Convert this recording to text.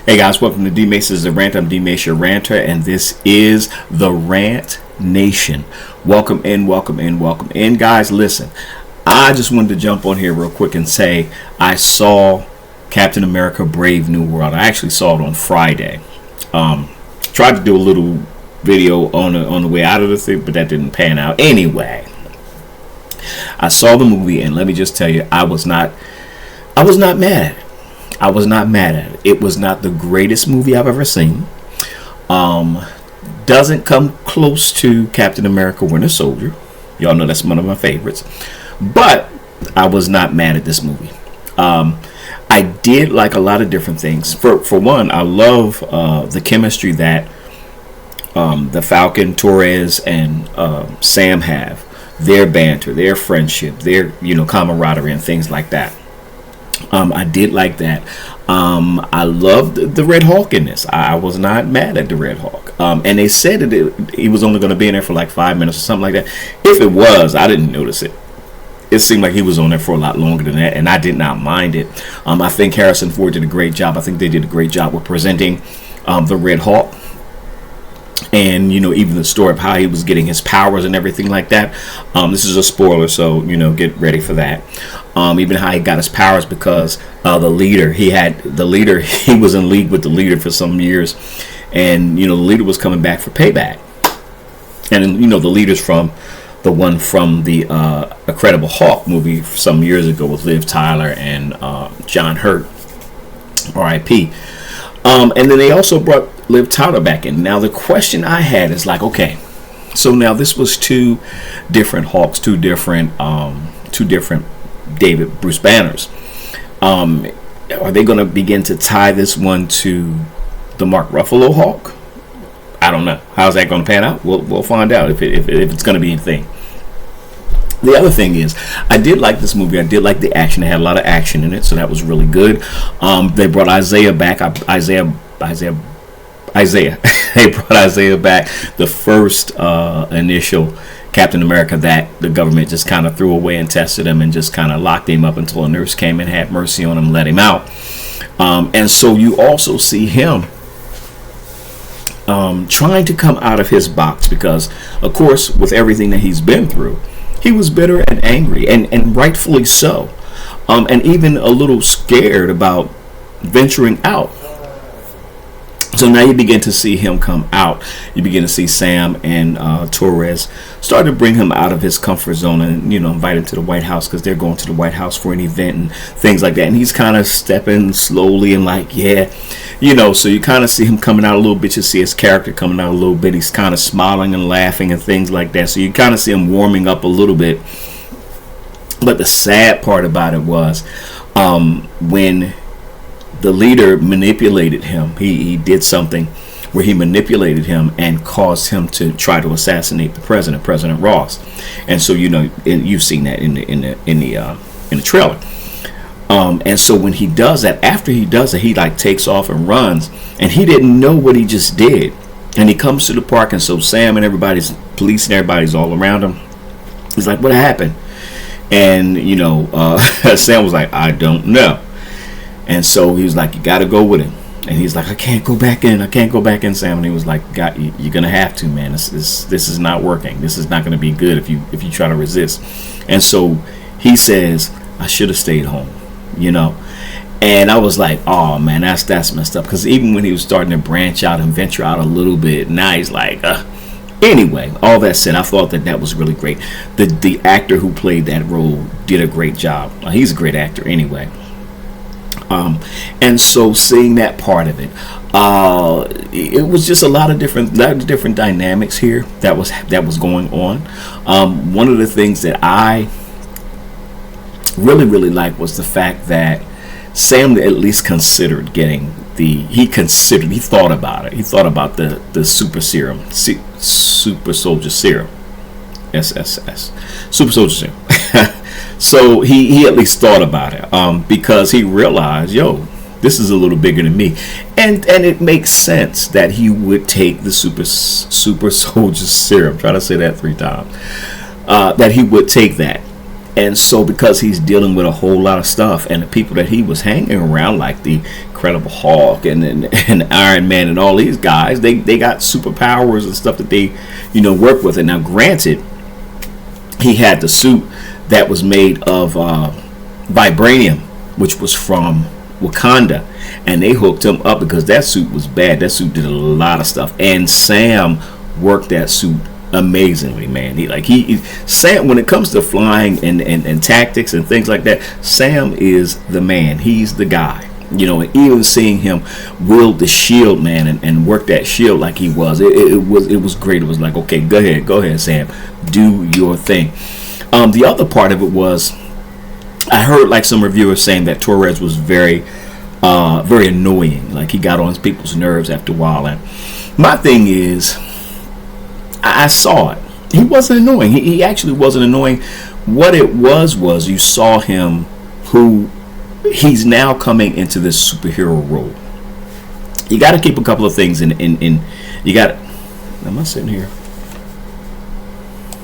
Hey guys, welcome to D Mace's The Rant. I'm D Mace, your ranter, and this is the Rant Nation. Welcome in, guys. Listen, I just wanted to jump on here real quick and say I saw Captain America: Brave New World. I actually saw it on Friday. Tried to do a little video on the way out of the thing, but that didn't pan out. Anyway, I saw the movie, and let me just tell you, I was not mad at it. I was not mad at it. It was not the greatest movie I've ever seen. Doesn't come close to Captain America: Winter Soldier. Y'all know that's one of my favorites. But I was not mad at this movie. I did like a lot of different things. For one, I love the chemistry that the Falcon, Torres, and Sam have. Their banter, their friendship, their camaraderie, and things like that. I did like that. I loved the Red Hulk in this. I was not mad at the Red Hulk. And they said that he was only going to be in there for like 5 minutes or something like that. If it was, I didn't notice it. It seemed like he was on there for a lot longer than that, and I did not mind it. I think Harrison Ford did a great job. I think they did a great job with presenting the Red Hulk. And even the story of how he was getting his powers and everything like that. This is a spoiler, so get ready for that. Even how he got his powers, because he was in league with the leader for some years, and the leader was coming back for payback. And the leader's from the one from the Incredible Hulk movie some years ago with Liv Tyler and John Hurt, R.I.P. And then they also brought Liv Tyler back in. Now the question I had is like, okay, so now this was two different Hulks, two different Bruce Banners. Are they going to begin to tie this one to the Mark Ruffalo Hulk? I don't know. How's that going to pan out? We'll find out if it's going to be a thing. The other thing is, I did like this movie. I did like the action. It had a lot of action in it, so that was really good. They brought Isaiah back. Isaiah. They brought Isaiah back, the first initial Captain America that the government just kind of threw away and tested him and just kind of locked him up until a nurse came and had mercy on him and let him out. And so you also see him trying to come out of his box because, of course, with everything that he's been through, he was bitter and angry, and rightfully so, and even a little scared about venturing out. So now you begin to see him come out. You begin to see Sam and Torres start to bring him out of his comfort zone and, invite him to the White House because they're going to the White House for an event and things like that. And he's kind of stepping slowly and like, yeah, so you kind of see him coming out a little bit. You see his character coming out a little bit. He's kind of smiling and laughing and things like that. So you kind of see him warming up a little bit. But the sad part about it was when the leader manipulated him. He did something where he manipulated him and caused him to try to assassinate the president, President Ross. And so you've seen that in the trailer. And so when he does that, after he does it, he like takes off and runs, and he didn't know what he just did. And he comes to the park, and so Sam and everybody's police and everybody's all around him. He's like, "What happened?" And Sam was like, "I don't know." And so he was like, "You got to go with him." And he's like, I can't go back in, Sam. And he was like, you're going to have to, man. This is not working. This is not going to be good if you try to resist. And so he says, I should have stayed home, And I was like, oh, man, that's messed up. Because even when he was starting to branch out and venture out a little bit, now he's like, Anyway, all that said, I thought that was really great. The actor who played that role did a great job. He's a great actor anyway. And so seeing that part of it, it was just a lot of different dynamics here that was going on. One of the things that I really liked was the fact that Sam at least considered getting he thought about it. He thought about the super serum, super soldier serum, SSS, super soldier serum. So he at least thought about it because he realized, this is a little bigger than me, and it makes sense that he would take the super soldier serum. Try to say that 3 times. That he would take that And so because he's dealing with a whole lot of stuff, and the people that he was hanging around, like the Incredible Hulk and Iron Man and all these guys, they got superpowers and stuff that they, work with. And now granted, he had the suit that was made of vibranium, which was from Wakanda, and they hooked him up because that suit was bad. That suit did a lot of stuff, and Sam worked that suit amazingly, man. Sam, when it comes to flying and tactics and things like that, Sam is the man. He's the guy. And even seeing him wield the shield, man, and work that shield like he was, it was great. It was like, okay, go ahead, Sam, do your thing. The other part of it was, I heard like some reviewers saying that Torres was very annoying. Like he got on people's nerves after a while. And my thing is, I saw it. He wasn't annoying. He actually wasn't annoying. What it was you saw him who he's now coming into this superhero role. You got to keep a couple of things in. You got. Am I sitting here?